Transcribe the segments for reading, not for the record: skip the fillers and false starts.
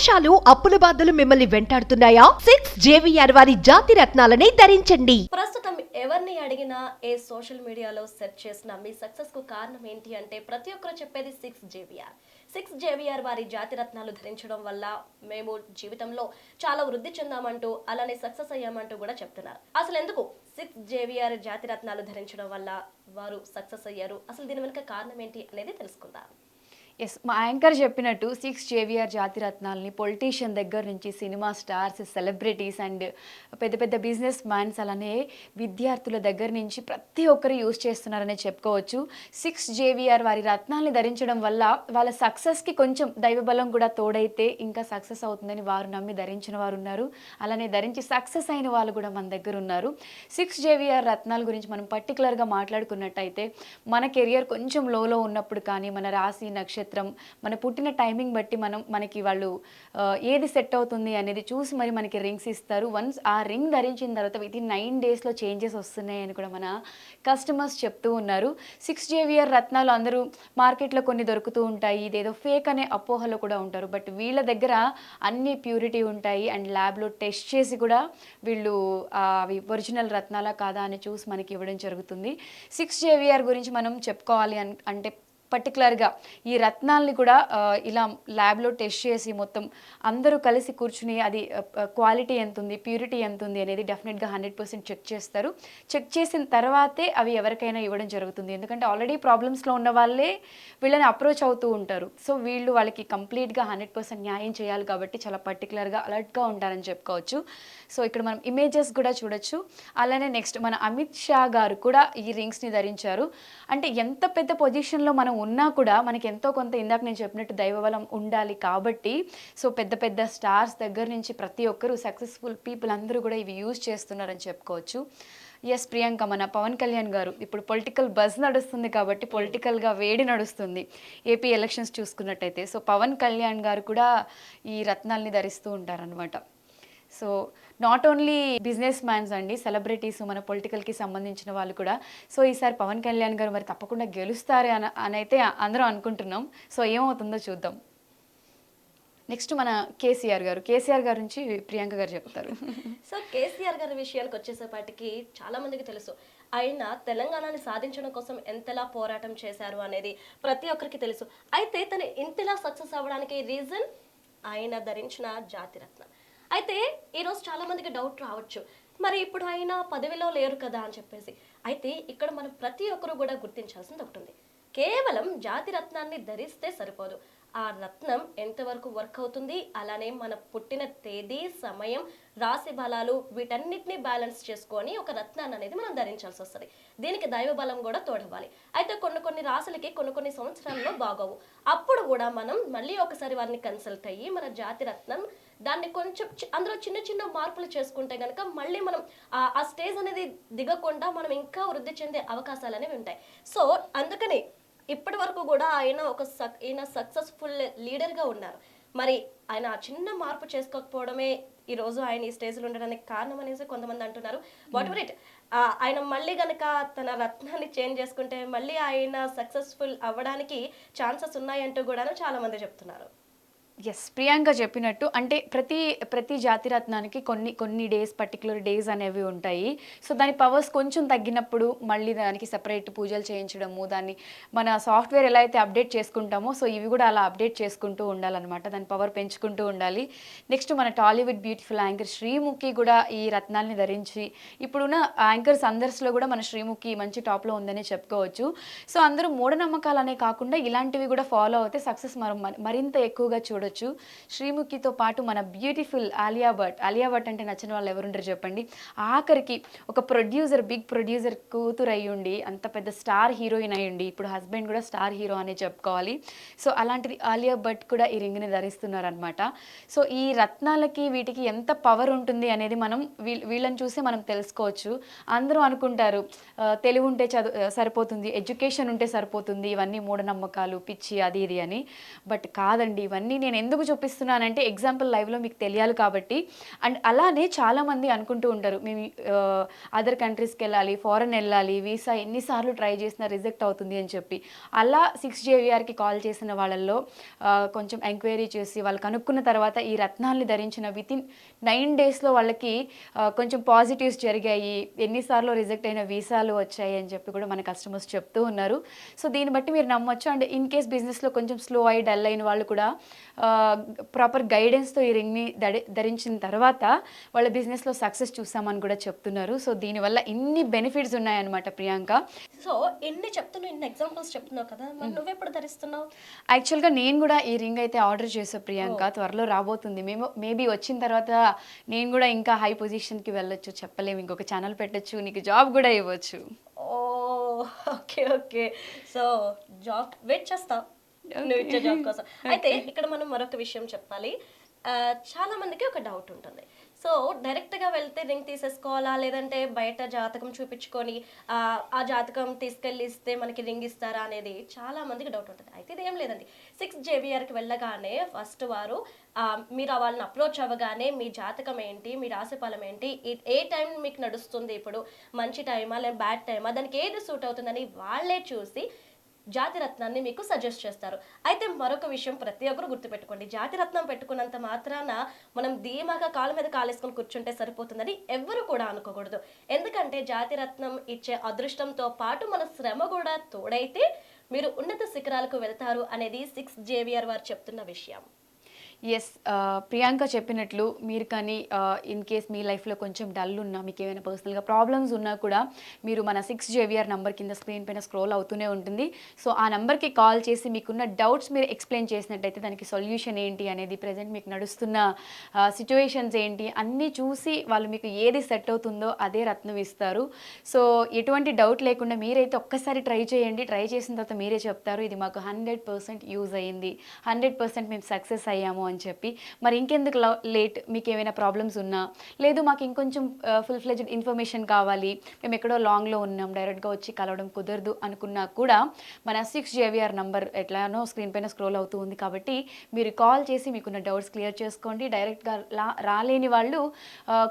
మోసాలు అప్పుల బాధలు మిమ్మల్ని వెంటాడుతున్నాయా? 6 JVR వారి జాతి రత్నాలని ధరించండి. ప్రస్తుతం ఎవరిని అడిగినా ఏ సోషల్ మీడియాలో సెర్చ్ చేసినా మీ సక్సెస్ కు కారణం ఏంటి అంటే ప్రతి ఒక్కరు చెప్పేది 6 JVR వారి జాతి రత్నాలు ధరించడం వల్ల మేము జీవితంలో చాలా వృద్ధి చెందామంటూ అలానే సక్సెస్ అయ్యామంటూ కూడా చెప్తున్నారు. అసలు ఎందుకు 6 JVR జాతి రత్నాలు ధరించడం వల్ల వారు సక్సెస్ అయ్యారు? అసలు దీని వెనుక కారణం ఏంటి అనేది తెలుసుకుందాం. ఎస్, మా యాంకర్ చెప్పినట్టు 6 JVR జాతి రత్నాలని పొలిటీషియన్ దగ్గర నుంచి సినిమా స్టార్స్, సెలబ్రిటీస్ అండ్ పెద్ద పెద్ద బిజినెస్ మ్యాన్స్ అలానే విద్యార్థుల దగ్గర నుంచి ప్రతి ఒక్కరు యూజ్ చేస్తున్నారనే చెప్పుకోవచ్చు. 6 JVR వారి రత్నాలని ధరించడం వల్ల వాళ్ళ సక్సెస్కి కొంచెం దైవబలం కూడా తోడైతే ఇంకా సక్సెస్ అవుతుందని వారు నమ్మి ధరించిన వారు ఉన్నారు. అలానే ధరించి సక్సెస్ అయిన వాళ్ళు కూడా మన దగ్గర ఉన్నారు. 6 JVR రత్నాల గురించి మనం పర్టికులర్గా మాట్లాడుకున్నట్టయితే మన కెరియర్ కొంచెం లోలో ఉన్నప్పుడు కానీ మన రాశి నక్షత్రం మన పుట్టిన టైమింగ్ బట్టి మనకి వాళ్ళు ఏది సెట్ అవుతుంది అనేది చూసి మరి మనకి రింగ్స్ ఇస్తారు. వన్స్ ఆ రింగ్ ధరించిన తర్వాత వితిన్ 9 డేస్లో చేంజెస్ వస్తున్నాయి అని కూడా మన కస్టమర్స్ చెప్తూ ఉన్నారు. 6 JVR రత్నాలు అందరూ మార్కెట్లో కొన్ని దొరుకుతూ ఉంటాయి, ఇదేదో ఫేక్ అనే అపోహలో కూడా ఉంటారు. బట్ వీళ్ళ దగ్గర అన్ని ప్యూరిటీ ఉంటాయి అండ్ ల్యాబ్లో టెస్ట్ చేసి కూడా వీళ్ళు అవి ఒరిజినల్ రత్నాలా కాదా అని చూసి మనకి ఇవ్వడం జరుగుతుంది. 6 JVR గురించి మనం చెప్పుకోవాలి అంటే పర్టికులర్గా ఈ రత్నాల్ని కూడా ఇలా ల్యాబ్లో టెస్ట్ చేసి మొత్తం అందరూ కలిసి కూర్చుని అది క్వాలిటీ ఎంత ఉంది, ప్యూరిటీ ఎంత ఉంది అనేది డెఫినెట్గా 100% చెక్ చేస్తారు. చెక్ చేసిన తర్వాతే అవి ఎవరికైనా ఇవ్వడం జరుగుతుంది. ఎందుకంటే ఆల్రెడీ ప్రాబ్లమ్స్లో ఉన్న వాళ్ళే వీళ్ళని అప్రోచ్ అవుతూ ఉంటారు. సో వీళ్ళు వాళ్ళకి కంప్లీట్గా 100% న్యాయం చేయాలి కాబట్టి చాలా పర్టికులర్గా అలర్ట్గా ఉంటారని చెప్పుకోవచ్చు. సో ఇక్కడ మనం ఇమేజెస్ కూడా చూడొచ్చు. అలానే నెక్స్ట్ మన అమిత్ షా గారు కూడా ఈ రింగ్స్ని ధరించారు. అంటే ఎంత పెద్ద పొజిషన్లో మనం ఉన్నా కూడా మనకి ఎంతో కొంత ఇందాక నేను చెప్పినట్టు దైవబలం ఉండాలి కాబట్టి సో పెద్ద పెద్ద స్టార్స్ దగ్గర నుంచి ప్రతి ఒక్కరూ సక్సెస్ఫుల్ పీపుల్ అందరూ కూడా ఇవి యూజ్ చేస్తున్నారని చెప్పుకోవచ్చు. ఎస్ ప్రియాంక, మన పవన్ కళ్యాణ్ గారు ఇప్పుడు పొలిటికల్ బజ్ నడుస్తుంది కాబట్టి పొలిటికల్గా వేడి నడుస్తుంది ఏపీ ఎలక్షన్స్ చూసుకున్నట్టయితే. సో పవన్ కళ్యాణ్ గారు కూడా ఈ రత్నాల్ని ధరిస్తూ ఉంటారనమాట. So not only business mans అండి, సెలబ్రిటీస్, మన పొలిటికల్కి సంబంధించిన వాళ్ళు కూడా. సో ఈసారి పవన్ కళ్యాణ్ గారు మరి తప్పకుండా గెలుస్తారే అని అయితే అందరం అనుకుంటున్నాం. సో ఏమవుతుందో చూద్దాం. నెక్స్ట్ మన కేసీఆర్ గారి నుంచి ప్రియాంక గారు చెప్తారు. సో కేసీఆర్ గారి విషయానికి వచ్చేసేపాటికి చాలా మందికి తెలుసు. ఆయన తెలంగాణని సాధించడం కోసం ఎంతలా పోరాటం చేశారు అనేది ప్రతి ఒక్కరికి తెలుసు. అయితే తను ఇంతలా సక్సెస్ అవ్వడానికి రీజన్ ఆయన ధరించిన జాతి రత్నం. అయితే ఈరోజు చాలా మందికి డౌట్ రావచ్చు, మరి ఇప్పుడు ఆయన పదవిలో లేరు కదా అని చెప్పేసి. అయితే ఇక్కడ మనం ప్రతి ఒక్కరు కూడా గుర్తించాల్సింది ఒకటి ఉంది. కేవలం జాతి రత్నాన్ని ధరిస్తే సరిపోదు, ఆ రత్నం ఎంతవరకు వర్క్ అవుతుంది, అలానే మన పుట్టిన తేదీ, సమయం, రాశి బలాలు వీటన్నిటిని బ్యాలెన్స్ చేసుకొని ఒక రత్నాన్ని అనేది మనం ధరించాల్సి వస్తుంది. దీనికి దైవ బలం కూడా తోడవ్వాలి. అయితే కొన్ని రాశులకి కొన్ని సంవత్సరాల్లో బాగోవు. అప్పుడు కూడా మనం మళ్ళీ ఒకసారి వారిని కన్సల్ట్ అయ్యి మన జాతి రత్నం దాన్ని కొంచెం అందులో చిన్న మార్పులు చేసుకుంటే కనుక మళ్ళీ మనం ఆ స్టేజ్ అనేది దిగకుండా మనం ఇంకా వృద్ధి చెందే అవకాశాలు అనేవి ఉంటాయి. సో అందుకని ఇప్పటి వరకు కూడా ఆయన సక్సెస్ఫుల్ లీడర్గా ఉన్నారు. మరి ఆయన ఆ చిన్న మార్పు చేసుకోకపోవడమే ఈరోజు ఆయన ఈ స్టేజ్లో ఉండడానికి కారణం అనేసి కొంతమంది అంటున్నారు. వాట్ ఎవర్ ఇట్, ఆయన మళ్ళీ కనుక తన రత్నాన్ని చేంజ్ చేసుకుంటే మళ్ళీ ఆయన సక్సెస్ఫుల్ అవ్వడానికి ఛాన్సెస్ ఉన్నాయంటూ కూడా చాలా మంది చెప్తున్నారు. ఎస్, ప్రియాంక చెప్పినట్టు అంటే ప్రతి జాతి రత్నానికి కొన్ని డేస్, పర్టికులర్ డేస్ అనేవి ఉంటాయి. సో దాని పవర్స్ కొంచెం తగ్గినప్పుడు మళ్ళీ దానికి సెపరేట్ పూజలు చేయించడము, దాన్ని మన సాఫ్ట్వేర్ ఎలా అయితే అప్డేట్ చేసుకుంటామో సో ఇవి కూడా అలా అప్డేట్ చేసుకుంటూ ఉండాలన్నమాట. దాని పవర్ పెంచుకుంటూ ఉండాలి. నెక్స్ట్ మన టాలీవుడ్ బ్యూటిఫుల్ యాంకర్ శ్రీముఖి కూడా ఈ రత్నాల్ని ధరించి ఇప్పుడున్న యాంకర్స్ అందరిలో కూడా మన శ్రీముఖి మంచి టాప్లో ఉందని చెప్పుకోవచ్చు. సో అందరూ మూఢనమ్మకాలనే కాకుండా ఇలాంటివి కూడా ఫాలో అవుతే సక్సెస్ మరింత ఎక్కువగా చూడొచ్చు. శ్రీముఖితో పాటు మన బ్యూటిఫుల్ ఆలియా భట్ అంటే నచ్చిన వాళ్ళు ఎవరుంటారు చెప్పండి. ఆఖరికి ఒక బిగ్ ప్రొడ్యూసర్ కూతురు అయ్యుండి అంత పెద్ద స్టార్ హీరోయిన్ అయ్యుండి ఇప్పుడు హస్బెండ్ కూడా స్టార్ హీరో అనే చెప్పుకోవాలి. సో అలాంటిది ఆలియా భట్ కూడా ఈ రింగ్ని ధరిస్తున్నారు అనమాట. సో ఈ రత్నాలకి వీటికి ఎంత పవర్ ఉంటుంది అనేది మనం వీళ్ళని చూసి మనం తెలుసుకోవచ్చు. అందరూ అనుకుంటారు తెలివి ఉంటే సరిపోతుంది, ఎడ్యుకేషన్ ఉంటే సరిపోతుంది, ఇవన్నీ మూఢనమ్మకాలు, పిచ్చి, అది ఇది అని. బట్ కాదండి, ఇవన్నీ నేను నేను ఎందుకు చూపిస్తున్నానంటే ఎగ్జాంపుల్ లైవ్లో మీకు తెలియాలి కాబట్టి. అండ్ అలానే చాలామంది అనుకుంటూ ఉంటారు, మేము అదర్ కంట్రీస్కి వెళ్ళాలి, ఫారెన్ వెళ్ళాలి, వీసా ఎన్నిసార్లు ట్రై చేసినా రిజెక్ట్ అవుతుంది అని చెప్పి. అలా 6JVRకి కాల్ చేసిన వాళ్ళల్లో కొంచెం ఎంక్వైరీ చేసి వాళ్ళు కనుక్కున్న తర్వాత ఈ రత్నాల్ని ధరించిన వితిన్ 9 డేస్లో వాళ్ళకి కొంచెం పాజిటివ్స్ జరిగాయి, ఎన్నిసార్లు రిజెక్ట్ అయిన వీసాలు వచ్చాయి అని చెప్పి కూడా మన కస్టమర్స్ చెప్తూ ఉన్నారు. సో దీన్ని బట్టి మీరు నమ్మొచ్చు. అండ్ ఇన్ కేస్ బిజినెస్లో కొంచెం స్లో అయి డల్ అయిన వాళ్ళు కూడా ప్రాపర్ గైడెన్స్తో ఈ రింగ్ని ధరించిన తర్వాత వాళ్ళ బిజినెస్లో సక్సెస్ చూసామని కూడా చెప్తున్నారు. సో దీనివల్ల ఇన్ని బెనిఫిట్స్ ఉన్నాయన్నమాట ప్రియాంక. సో ఇన్ని చెప్తున్నావు, ఇన్ని ఎగ్జాంపుల్స్ చెప్తున్నావు కదా, మరి నువ్వెప్పుడు ధరిస్తున్నావు? యాక్చువల్గా నేను కూడా ఈ రింగ్ అయితే ఆర్డర్ చేసా ప్రియాంక, త్వరలో రాబోతుంది. మేబీ వచ్చిన తర్వాత నేను కూడా ఇంకా హై పొజిషన్కి వెళ్ళొచ్చు, చెప్పలేము. ఇంకొక ఛానల్ పెట్టచ్చు, నీకు జాబ్ కూడా ఇవ్వచ్చు. Oh okay okay. So job wait చేస్తా నువ్వు ఇచ్చే జాబ్ కోసం. అయితే ఇక్కడ మనం మరొక విషయం చెప్పాలి. చాలా మందికి ఒక డౌట్ ఉంటుంది. సో డైరెక్ట్గా వెళ్తే రింగ్ తీసేసుకోవాలా, లేదంటే బయట జాతకం చూపించుకొని ఆ జాతకం తీసుకెళ్ళి ఇస్తే మనకి రింగ్ ఇస్తారా అనేది చాలా మందికి డౌట్ ఉంటుంది. అయితే ఇదేం లేదండి. 6JVRకి వెళ్ళగానే ఫస్ట్ వారు మీరు వాళ్ళని అప్రోచ్ అవ్వగానే మీ జాతకం ఏంటి, మీ రాశిఫలం ఏంటి, ఏ టైం మీకు నడుస్తుంది, ఇప్పుడు మంచి టైమా లేదా బ్యాడ్ టైమా, దానికి ఏది సూట్ అవుతుందని వాళ్ళే చూసి జాతి రత్నాన్ని మీకు సజెస్ట్ చేస్తారు. అయితే మరొక విషయం ప్రతి ఒక్కరు గుర్తుపెట్టుకోండి, జాతి రత్నం పెట్టుకున్నంత మాత్రాన మనం ధీమాగా కాళ్ళ మీద కాలేసుకొని కూర్చుంటే సరిపోతుందని ఎవ్వరు కూడా అనుకోకూడదు. ఎందుకంటే జాతి రత్నం ఇచ్చే అదృష్టంతో పాటు మన శ్రమ కూడా తోడైతే మీరు ఉన్నత శిఖరాలకు వెళ్తారు అనేది 6JVR వారు చెప్తున్న విషయం. ఎస్, ప్రియాంక చెప్పినట్లు మీరు కానీ ఇన్ కేస్ మీ లైఫ్లో కొంచెం డల్ ఉన్నా, మీకు ఏమైనా పర్సనల్గా ప్రాబ్లమ్స్ ఉన్నా కూడా మీరు మన 6JVR నెంబర్ కింద స్క్రీన్ పైన స్క్రోల్ అవుతూనే ఉంటుంది. సో ఆ నెంబర్కి కాల్ చేసి మీకున్న డౌట్స్ మీరు ఎక్స్ప్లెయిన్ చేసినట్టయితే దానికి సొల్యూషన్ ఏంటి అనేది, ప్రజెంట్ మీకు నడుస్తున్న సిచ్యువేషన్స్ ఏంటి అన్నీ చూసి వాళ్ళు మీకు ఏది సెట్ అవుతుందో అదే రత్నం ఇస్తారు. సో ఎటువంటి డౌట్ లేకుండా మీరైతే ఒక్కసారి ట్రై చేయండి. ట్రై చేసిన తర్వాత మీరే చెప్తారు, ఇది మాకు 100% యూజ్ అయ్యింది, 100% మేము సక్సెస్ అయ్యాము అని చెప్పి. మరి ఇంకెందుకు లేట్, మీకు ఏమైనా ప్రాబ్లమ్స్ ఉన్నా, లేదు మాకు ఇంకొంచెం ఫుల్ ఫ్లెడ్జ్డ్ ఇన్ఫర్మేషన్ కావాలి, మేము ఎక్కడో లాంగ్లో ఉన్నాం, డైరెక్ట్గా వచ్చి కలవడం కుదరదు అనుకున్నా కూడా మన 6JVR నంబర్ ఎట్లానో స్క్రీన్ పైన స్క్రోల్ అవుతూ ఉంది కాబట్టి మీరు కాల్ చేసి మీకున్న డౌట్స్ క్లియర్ చేసుకోండి. డైరెక్ట్గా రాలేని వాళ్ళు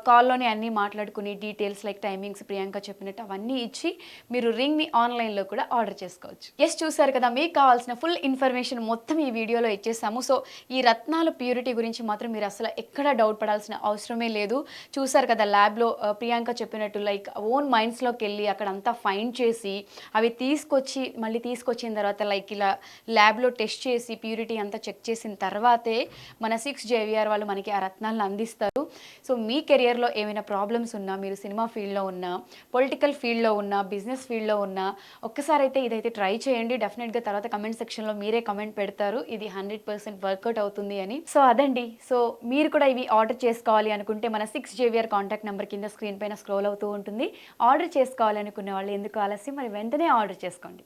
కాల్లోనే అన్నీ మాట్లాడుకుని డీటెయిల్స్ లైక్ టైమింగ్స్ ప్రియాంక చెప్పినట్టు అవన్నీ ఇచ్చి మీరు రింగ్ని ఆన్లైన్లో కూడా ఆర్డర్ చేసుకోవచ్చు. ఎస్, చూసారు కదా, మీకు కావాల్సిన ఫుల్ ఇన్ఫర్మేషన్ మొత్తం ఈ వీడియోలో ఇచ్చేసాము. సో ఈ రత్నాలు ప్యూరిటీ గురించి మాత్రం మీరు అసలు ఎక్కడ డౌట్ పడాల్సిన అవసరమే లేదు. చూసారు కదా, ల్యాబ్లో ప్రియాంక చెప్పినట్టు లైక్ ఓన్ మైండ్స్లోకి వెళ్ళి అక్కడ అంతా ఫైండ్ చేసి అవి మళ్ళీ తీసుకొచ్చిన తర్వాత లైక్ ఇలా ల్యాబ్లో టెస్ట్ చేసి ప్యూరిటీ అంతా చెక్ చేసిన తర్వాతే మన 6JVR వాళ్ళు మనకి ఆ రత్నాలను అందిస్తారు. సో మీ కెరియర్లో ఏమైనా ప్రాబ్లమ్స్ ఉన్నా, మీరు సినిమా ఫీల్డ్లో ఉన్నా, పొలిటికల్ ఫీల్డ్లో ఉన్నా, బిజినెస్ ఫీల్డ్లో ఉన్నా, ఒక్కసారి అయితే ఇదైతే ట్రై చేయండి. డెఫినెట్గా తర్వాత కమెంట్ సెక్షన్లో మీరే కమెంట్ పెడతారు ఇది 100% వర్కౌట్ అవుతుంది అని. సో అదండి. సో మీరు కూడా ఇవి ఆర్డర్ చేసుకోవాలి అనుకుంటే మన 6JVR కాంటాక్ట్ నెంబర్ కింద స్క్రీన్ పైన స్క్రోల్ అవుతూ ఉంటుంది. ఆర్డర్ చేసుకోవాలి అనుకునే వాళ్ళు ఎందుకు ఆలస్యం, మరి వెంటనే ఆర్డర్ చేసుకోండి.